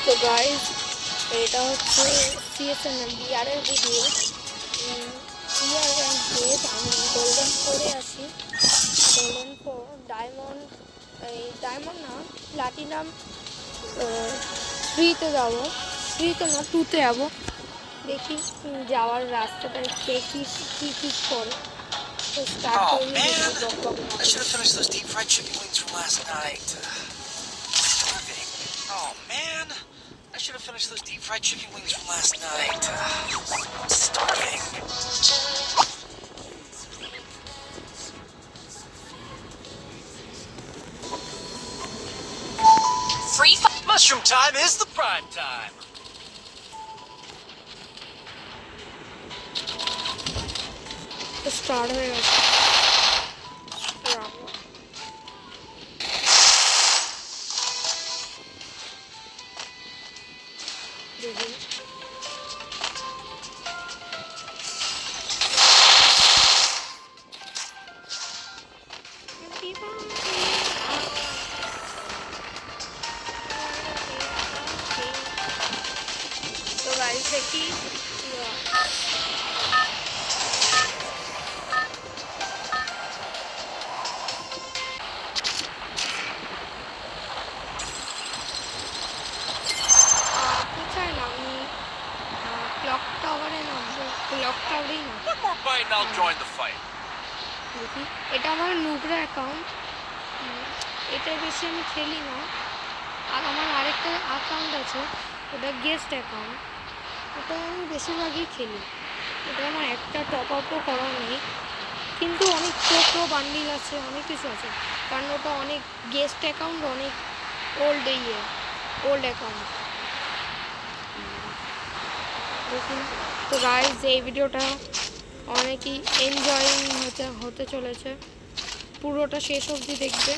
তো গাইজ এটা হচ্ছে সিএসএনএল বিআরের ভিডিও। বিআর র্যাঙ্ক ডেট আমি গোল্ডেন ফোরে আছি। গোল্ডেন ফোর ডায়মন্ড, এই ডায়মন্ড না প্লাটিনাম থ্রিতে যাবো, থ্রিতে না টুতে যাবো। দেখি যাওয়ার রাস্তাটা কে কী কী কী করে। তো স্টার্ট Oh করবি man, বক বক না I should have finished those deep fried chicken wings from last night. Starving. Oh man, I should have finished those deep fried chicken wings from last night. Starving. Free Mushroom time is the prime time. Start হয়ে গেছে। দেখি তো গাড়ি দেখি কোথায় নামি, clock টাওয়ারে নামবো, ক্লক টাওয়ারেই নাম। One more bite and I'll join the fight. দেখি এটা আমার নুবরা অ্যাকাউন্ট, এটা বেশি আমি খেলি না। আর আমার আরেকটা অ্যাকাউন্ট আছে, ওটা গেস্ট অ্যাকাউন্ট, ওটা আমি বেশিরভাগই খেলি। ওটা আমার একটা টপ আপও করা নেই, কিন্তু অনেক প্রো বান্ডিল আছে, অনেক কিছু আছে, কারণ ওটা অনেক গেস্ট অ্যাকাউন্ট, অনেক ওল্ড অ্যাকাউন্ট। দেখুন তো গাইজ এই ভিডিওটা অনেকই এনজয়িং হতে চলেছে, পুরোটা শেষ অবধি দেখবে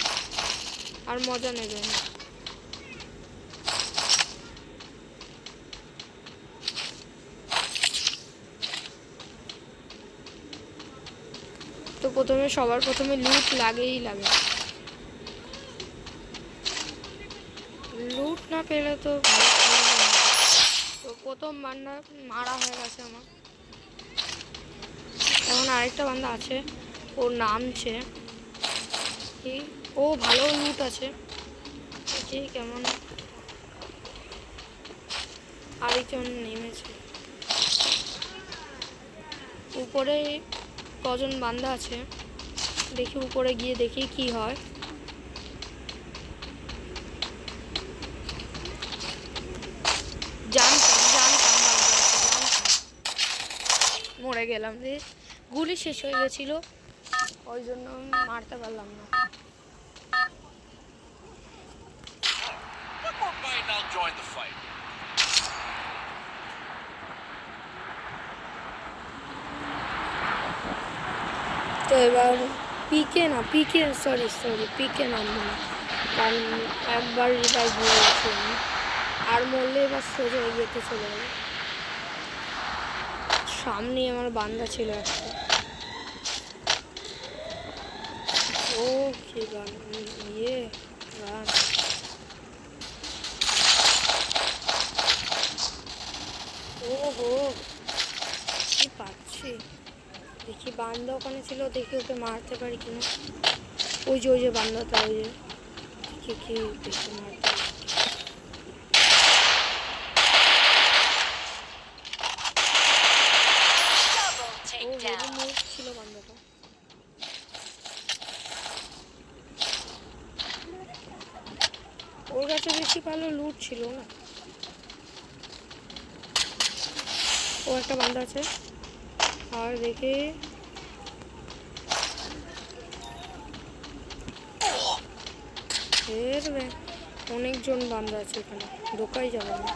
আর মজা নেবেন। তো সবার প্রথমে লুট লাগে, লুট না পেলে তো প্রথম বান্দা মারা হয়ে গেছে আমার। এখন আরেকটা বান্দা আছে, ওর নামছে, ও ভালো লুট আছে, কেমন আরেকজন নেমেছে। উপরে কজন বান্দা আছে দেখি, উপরে গিয়ে দেখি কি হয়। জানতাম মরে গেলাম রে, গুলি শেষ হয়ে গেছিল, ওই জন্য মারতে পারলাম না। One more bite and I'll join the fight. তো এবার পিকে নামবো না, কারণ একবার রিভাইভ হয়ে গেছে আমি, আর মরলে এবার সোজা এগিয়েতে চলে যাবে। সামনে আমার বান্দা ছিল একটা, ও কি গান গান, ওহো কি পাচ্ছি। দেখি বান্দা ওখানে ছিল, দেখি ওকে মারতে পারি কিনা। ওই যে বান্দাটা, ওই যে দেখি মারতে পারি। ছিল বান্দাটা, ওর কাছে বেশি ভালো লুট ছিল না। ও একটা বান্দা আছে, আর দেখে অনেকজন বান্দা আছে এখানে, ঢোকাই যাবে না।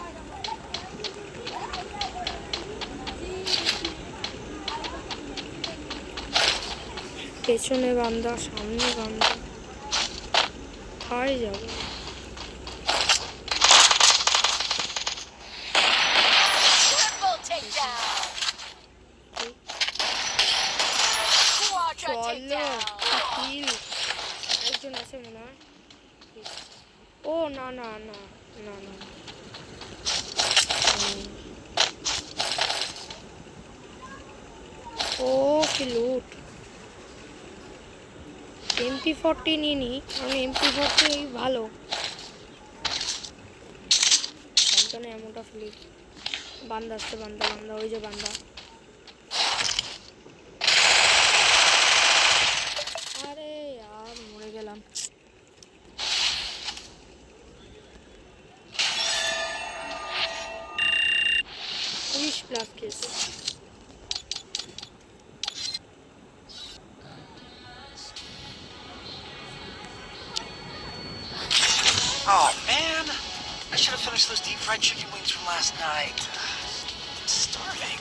পেছনে বান্দা, সামনে বান্দা, কোথায় যাবে। একজন আছে মনে হয়, ও না, ও কি লুট। MP40 নিয়ে নি, কারণ MP40 ভালো। একজনে এমনটা ফেলি। বান্দা আসছে, বান্দা বান্দা, ওই যে বান্দা। আরে আর মরে গেলাম। 20+ খেয়েছে। Oh man, I should have finished those deep fried chicken wings from last night. I'm starving.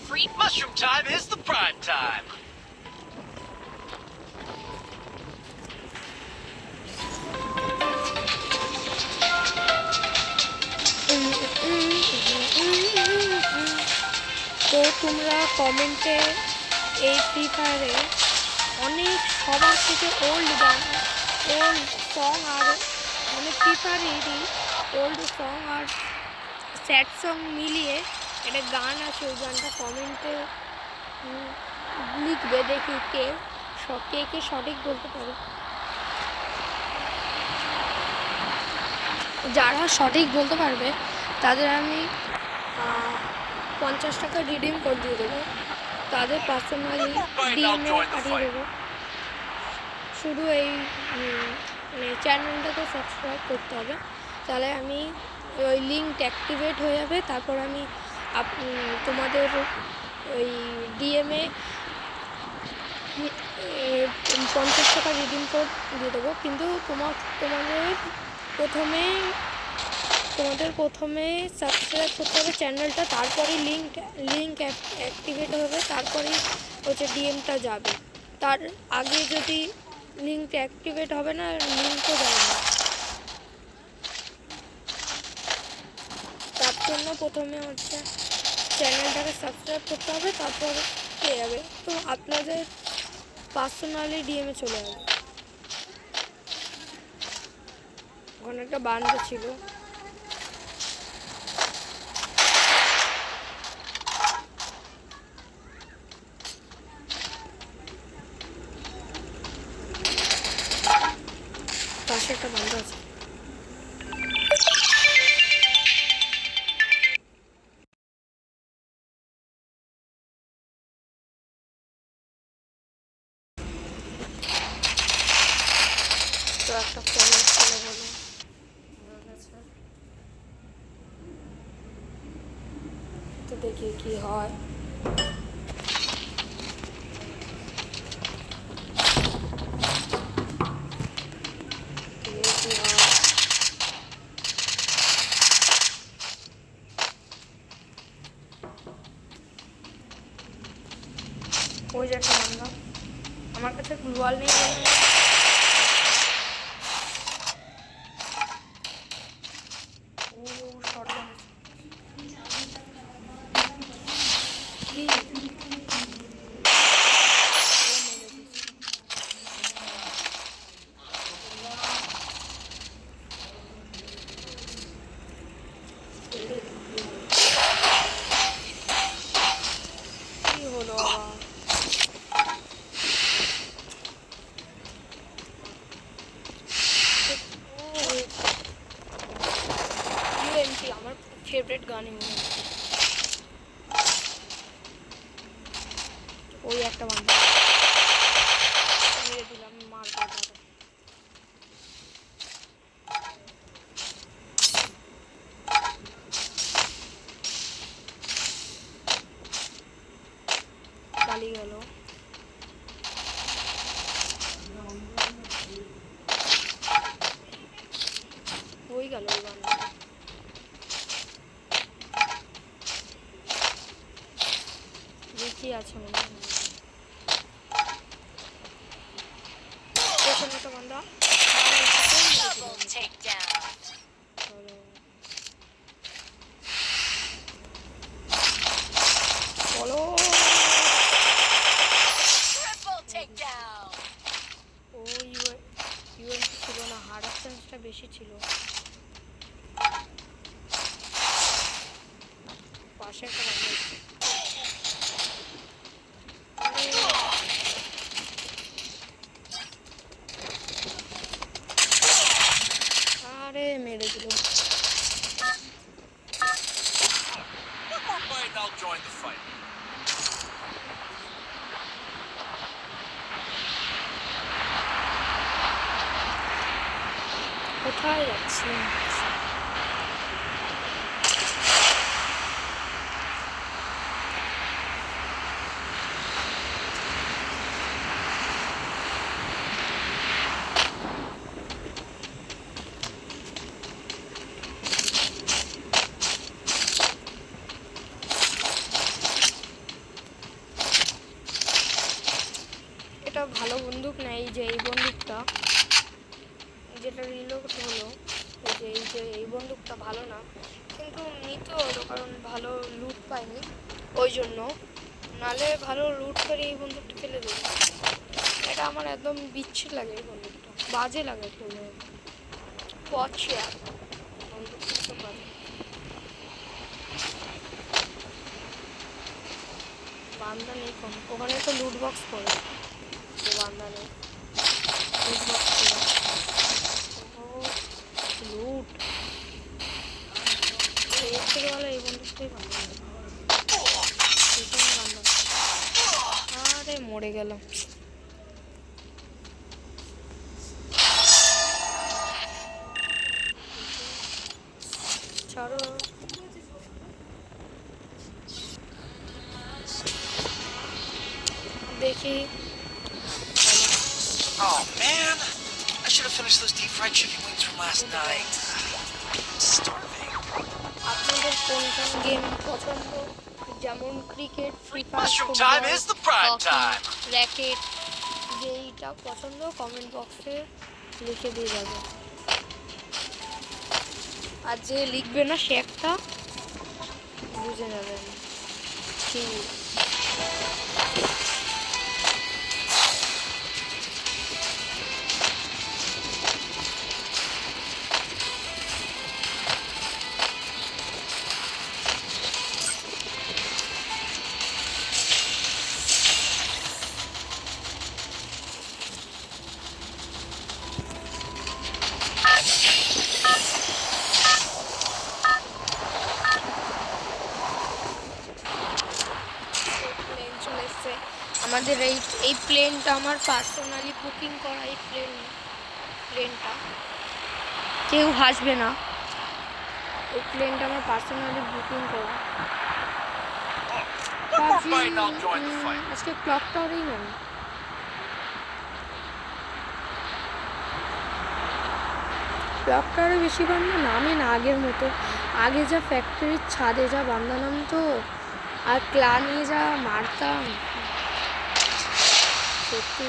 Free mushroom time is the prime time. তো তোমরা কমেন্টে এই ফ্রি ফায়ারে অনেক সবার থেকে ওল্ড গান, ওল্ড সং, আর মানে ফ্রি ফায়ারেরই ওল্ড সং আর স্যাড সং মিলিয়ে একটা গান আছে, ওই গানটা কমেন্টে লিখবে, দেখি কে কে সঠিক বলতে পারে। যারা সঠিক বলতে পারবে তাদের আমি 50 টাকা রিডিম কোড দিয়ে দেবো, তাদের পার্সোনালি ডিএমএ পাঠিয়ে দেবো। শুধু এই মানে চ্যানেলটাকে সাবস্ক্রাইব করতে হবে, তাহলে আমি ওই লিঙ্ক অ্যাক্টিভেট হয়ে যাবে। তারপর আমি তোমাদের ওই ডিএমএ 50 টাকা রিডিম কোড দিয়ে দেবো। কিন্তু তোমাদের প্রথমে সাবস্ক্রাইব করতে হবে চ্যানেলটা, তারপরে লিঙ্ক অ্যাক্টিভেট হবে, তারপরেই হচ্ছে ডিএমটা যাবে। তার আগে যদি লিঙ্ক অ্যাক্টিভেট হবে না, লিঙ্কও যাবে না। তার জন্য প্রথমে হচ্ছে চ্যানেলটাকে সাবস্ক্রাইব করতে হবে, তারপর পেয়ে যাবে। তো আপনাদের পার্সোনালি ডিএমে চলে যাবে। ওখানে একটা বান্ধব ছিল, পাশে একটা বান্ধব আছে। তো একটা ফোন ছিল বলে তো দেখি কি হয়। ওই যে একটা বান্ধব, আমার কাছে গ্লুয়াল নেই বলে আমার ফেভারিট গানই মনে হচ্ছে। ওই একটা বান্ধব মেরে দিলাম, মার কাটারে। পালিয়ে গেল। ওই গেল ওই বান্ধব। দেখি আছে মনে হয় একটা বান্ধব। বলো কোথায় যাচ্ছি? এটা ভালো বন্দুক না, এই যে এই বন্দুকটা যেটা রিলোড হলো, এই বন্দুকটা ভালো না, কিন্তু নিতে হলো কারণ ভালো লুট পাইনি ওই জন্য। নালে ভালো লুট করে এই বন্দুকটা ফেলে দেবো। এটা আমার একদম বিচ্ছির লাগে, এই বন্দুকটা বাজে লাগে একদম। পচা বন্দুকটা তো বাজে। বান্দা নেই কম, ওখানে তো লুট বক্স করে, বান্দা নেই লুট বক্স করে। লুট এর থেকে ভালো এই বন্দুকটাই ভালো। আরে মরে গেলাম। ছাড়ো, দেখি। Oh man, I should have finished those deep fried chicken wings from last night. I'm starving. আপনাদের কোন কোন গেম পছন্দ, যেমন cricket, free fire, Mushroom time is the prime time. Racket, যেইটা পছন্দ কমেন্ট বক্সে লিখে দিয়ে যাবে। আর যে লিখবে না সে একটা বুঝে যাবেন ঠিক। আমাদের এই প্লেনটা আমার পার্সোনালি বুকিং করা, এই প্লেনটা কেউ হাসবে না, এই প্লেনটা আমার পার্সোনালি বুকিং করা। আজকে ক্লক টাওয়ারেই নেই, ক্লক টাওয়ারে বেশি বান্দা নামে না আগের মতো। আগে যা ফ্যাক্টরির ছাদে যা বান্দা নামতো আর ক্লা নিয়ে যা মারতাম, সত্যি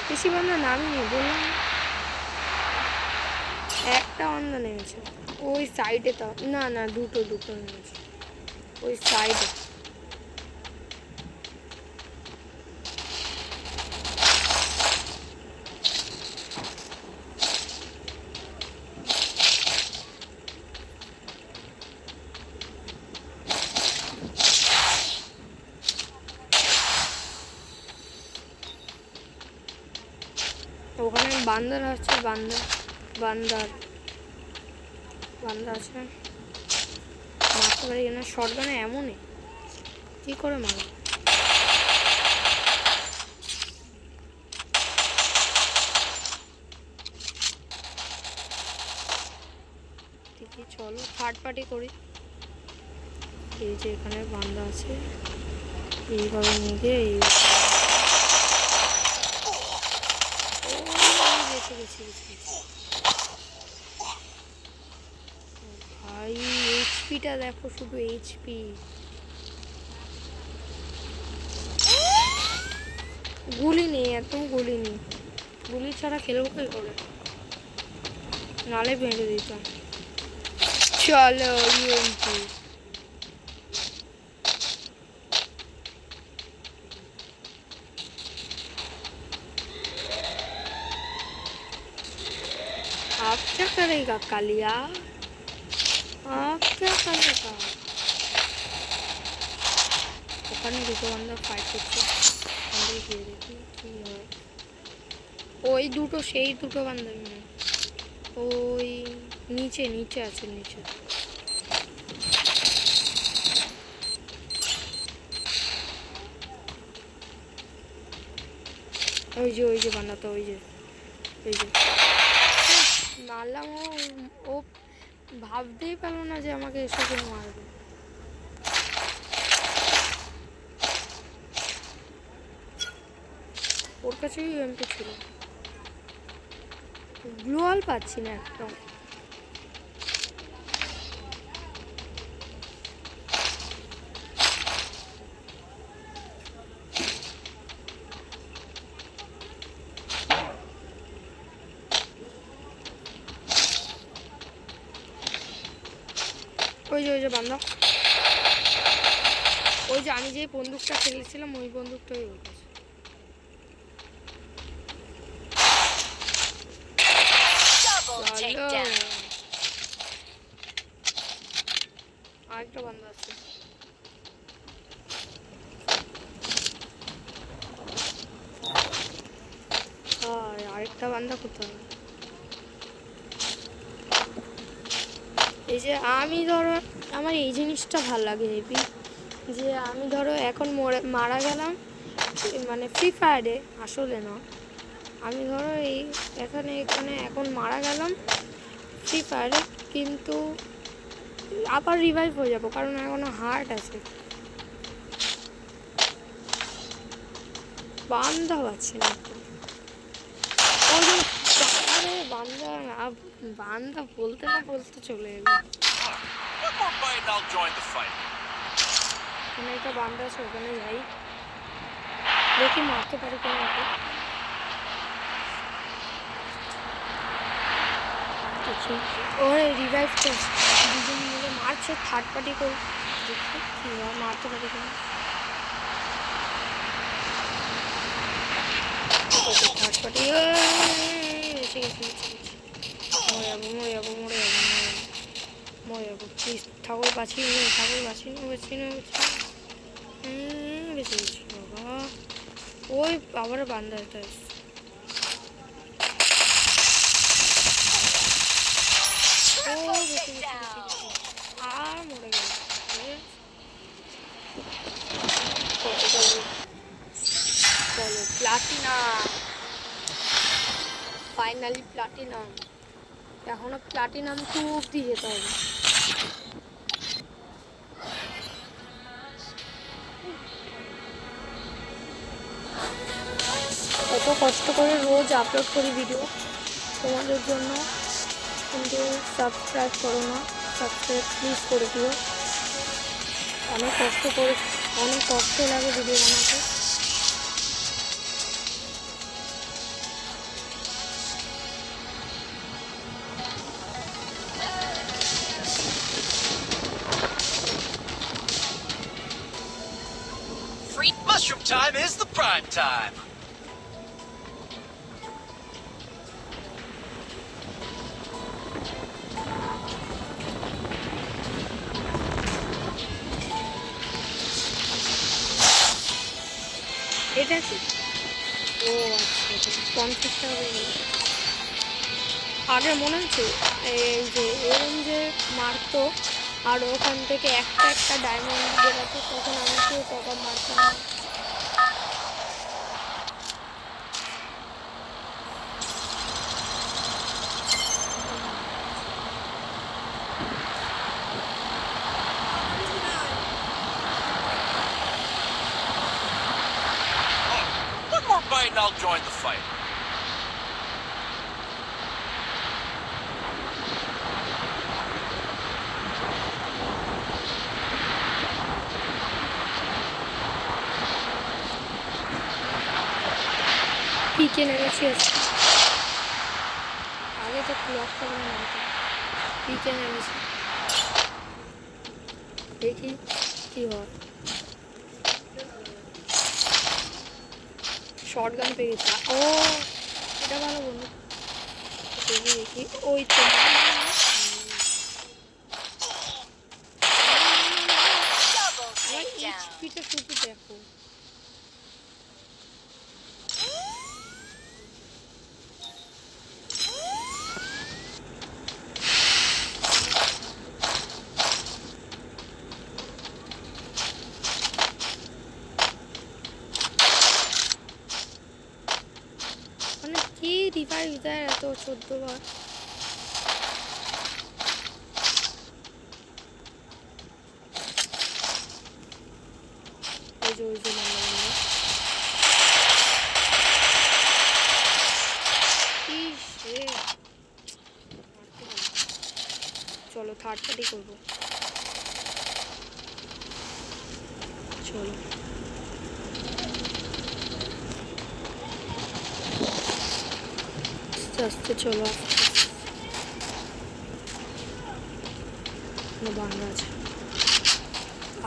বেশি বান্দা নামিনি বললাম। একটা বান্দা নেমেছে ওই সাইডে, তো না না দুটো নেমেছে ওই সাইডে। ওখানে বান্দর আছে, বান্দর আছে মারতে পারি না। শটগানে এমনই কি করে মারো। ঠিকই, চলো থার্ড পার্টি করি। এই যে এখানে বান্দা আছে, এইভাবে নিয়ে গিয়ে গেছি। ভাই এইচপিটা দেখো, শুধু এইচপি। গুলি নেই, একদম গুলি নেই। গুলি ছাড়া খেলবো কি করে, নালে বেঁধে দিতাম। চলো ইউএমপি। आप क्या करेगा कालिया, आप क्या करेगा। ওখানে দুটো বান্দা ফাইট করছে, আমরা গিয়ে দেখি কি হয়। ওই দুটো, সেই দুটো বান্দা ওই নিচে আছে নিচে। ওই যে বান্দাটা ওই যে মারলাম, ও ভাবতেই পারলো না যে আমাকে এসে কেউ মারবে। ওর কাছেই এমপি ছিল। গ্লোয়াল পাচ্ছি না একদম। ওই যে বান্দা, ওই যে আমি যে বন্দুকটা খেলেছিলাম ওই বন্দুকটাই ওর কাছে। আরেকটা বান্দা আছে। আরেকটা বান্দা কোথায়? এই যে আমি ধরো আমার এই জিনিসটা ভাল লাগে হেবি, যে আমি ধরো এখন মারা গেলাম মানে ফ্রি ফায়ারে, আসলে না, আমি ধরো এই এখানে এখন মারা গেলাম ফ্রি ফায়ারে, কিন্তু আবার রিভাইভ হয়ে যাবো কারণ এখনো হার্ট আছে। বান্দা পাচ্ছি না তো। আরে বান্দা বান্দা বলতে না বলতে চলে এলো। One more bite and I'll join the fight. ওখানে একটা বান্দা আছে, ওখানে যাই, দেখি মারতে পারি কিনা ওকে। দেখি ওরে রিভাইভ করছে, দুজন মিলে মারছে, থার্ড পার্টি করে, দেখি কি হয়, মারতে পারি কিনা। থার্ড পার্টি এসে গেছি, মরে যাবো প্লিজ, ঠাকুর বাঁচিয়ে নিয়ে বেঁচে গেছি বাবা। ওই আবার বান্দা এটা আর মরে গেল। চলো প্লাটিনাম, ফাইনালি প্লাটিনাম। এখনো প্লাটিনাম 2 অব্দি যেতে হবে। এত কষ্ট করে রোজ আপলোড করি ভিডিও তোমাদের জন্য, কিন্তু সাবস্ক্রাইব করো না। সাবস্ক্রাইব প্লিজ করে দিও। অনেক কষ্ট লাগে ভিডিও বানাতে। Mushroom time is the prime time. এটা কি? ও আচ্ছা, 50 টাকা হয়ে গেল। আগে মনে হচ্ছে এই যে এরম যে মারতো আর ওখান থেকে একটা ডায়মন্ড বেরোতো, তখন আমি কেউ টাকা মারতাম না। One more bite and I'll join the fight. পিকে নেমেছি আগে তো ক্লকটা করে নামতাম, পিকে নেমেছি, দেখি কি হয়। শর্ট গান পেয়ে গেছি। ও এটা ভালো বন্ধু, দেখি ওই তো এইচপিটা শুধু দেখো। দেয় এত 14 বার। ওই যে চলো থার্ড পার্টি করবো। চলো আস্তে আস্তে চলো, ভাঙা আছে,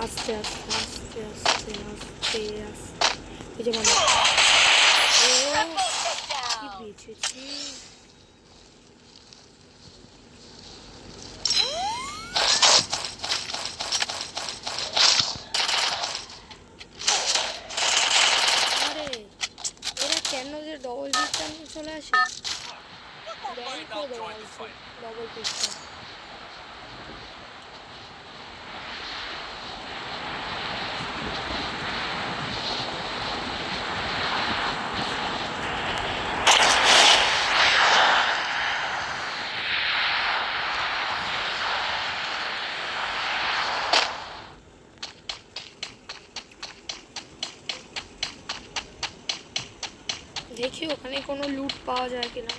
আস্তে আস্তে আস্তে আস্তে আস্তে আস্তে। এই যে ভাঙা, ও কি বেঁচেছি। আরে এরা কেন যে ডবল পিস্টন চলে আসে, ডবল পিস্টন। দেখি ওখানে কোনো লুট পাওয়া যায় কিনা।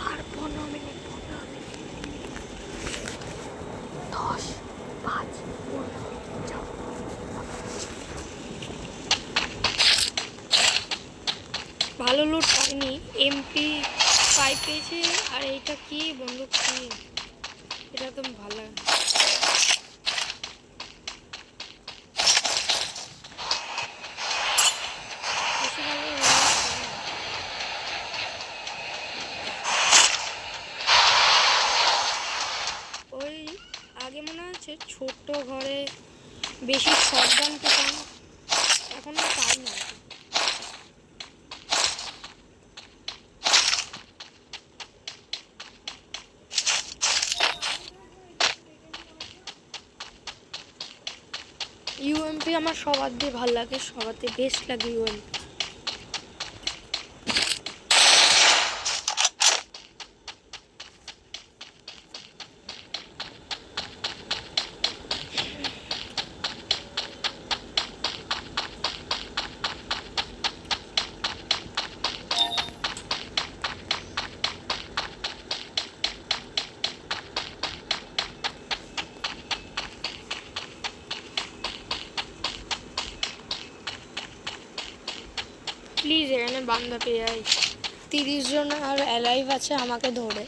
আর 15 মিনিট, 10, 5, 4, 3, ভালো লুট পাইনি। MP5 পেয়েছি। আর এইটা কি বন্দুক, কি এটা একদম ভালো। ওই আগে মনে হচ্ছে ছোট্ট ঘরে বেশি শটগান পেতাম, এখন আর পাই না। ইউএমপি আমার সবার দিয়ে ভালো লাগে, সবার দিয়ে বেস্ট লাগে ইউএমপি। প্লিজ এখানে বান্দা পেয়ে যাই। 30 জন আর অ্যালাইভ আছে আমাকে ধরে।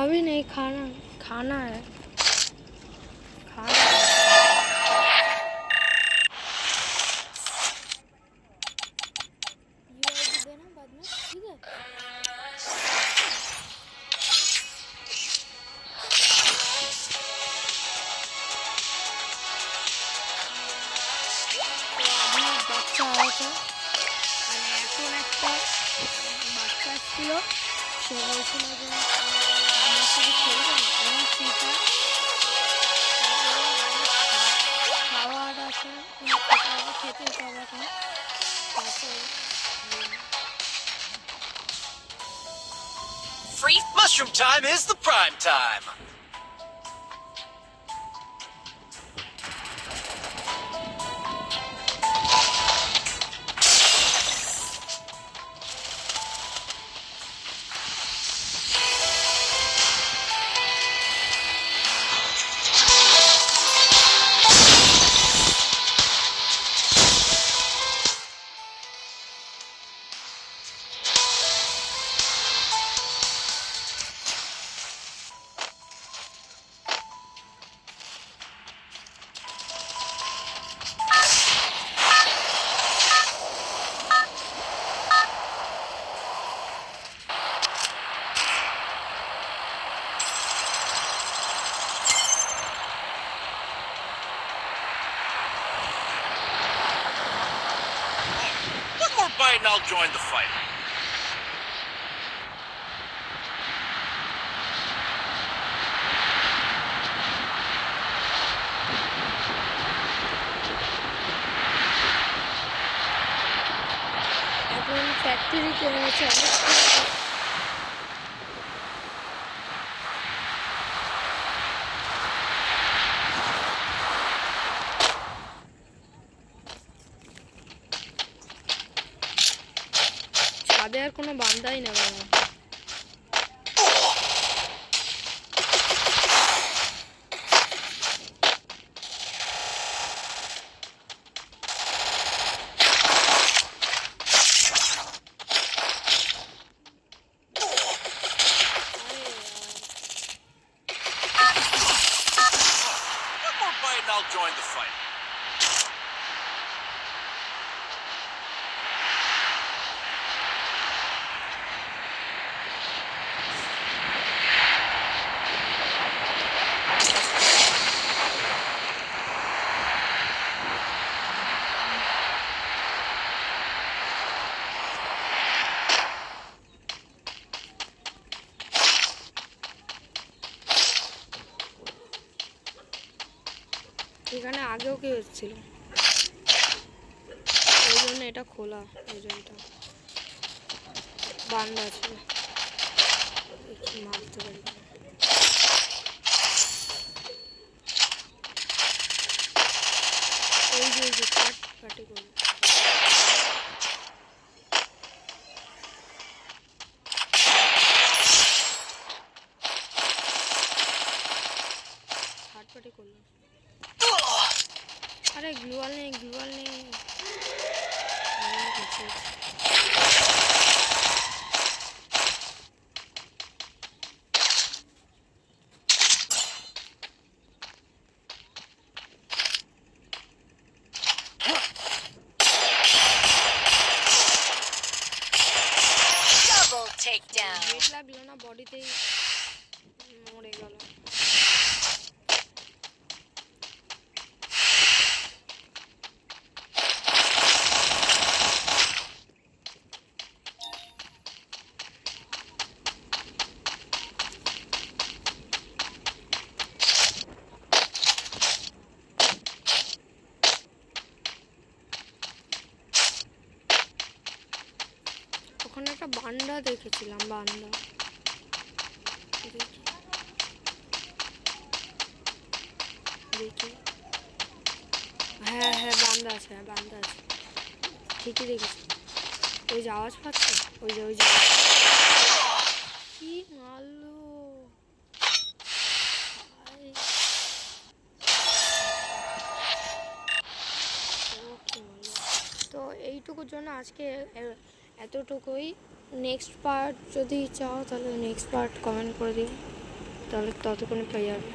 अभी नहीं खाना, खाना है, खाना देना बाद में, ठीक है। বাচ্চা আছে, মানে এখন একটা বাচ্চা ছিল, সে বলছিল যে আমার সাথে খেলবে, আমার ফ্রি ফায়ার খাওয়ার আছে, খেতে হবে এখন। Free mushroom time is the prime time. bite and I'll join the fight. এখন ফ্যাক্টরিতে এনেছে অনেক ছাদে আর কোনো বান্দাই না বাবা। One more bite and I'll join the fight. এখানে আগেও কেউ এসেছিল, ওই জন্য এটা খোলা, ওই জন্যটা বান্দা ছিল, দেখি মারতে পারি। ওই যে পাটি করলো। পাটি করলো। আরে গ্লুয়াল নেই, গ্লুয়াল নেই। Double takedown. হেড লাগলো না, বডিতেই মরে গেল। ওখানে একটা বান্দা দেখেছিলাম, বান্দা দেখি দেখি, হ্যাঁ হ্যাঁ বান্দা আছে, হ্যাঁ বান্দা আছে, ঠিকই দেখেছি। ওই যে আওয়াজ পাচ্ছে, ওই যে কি মারলো ভাই। ও কি মারলো। তো এইটুকুর জন্য আজকে এতটুকুই। নেক্সট পার্ট যদি চাও তাহলে নেক্সট পার্ট কমেন্ট করে দিও, তাহলে ততক্ষণে পেয়ে যাবে।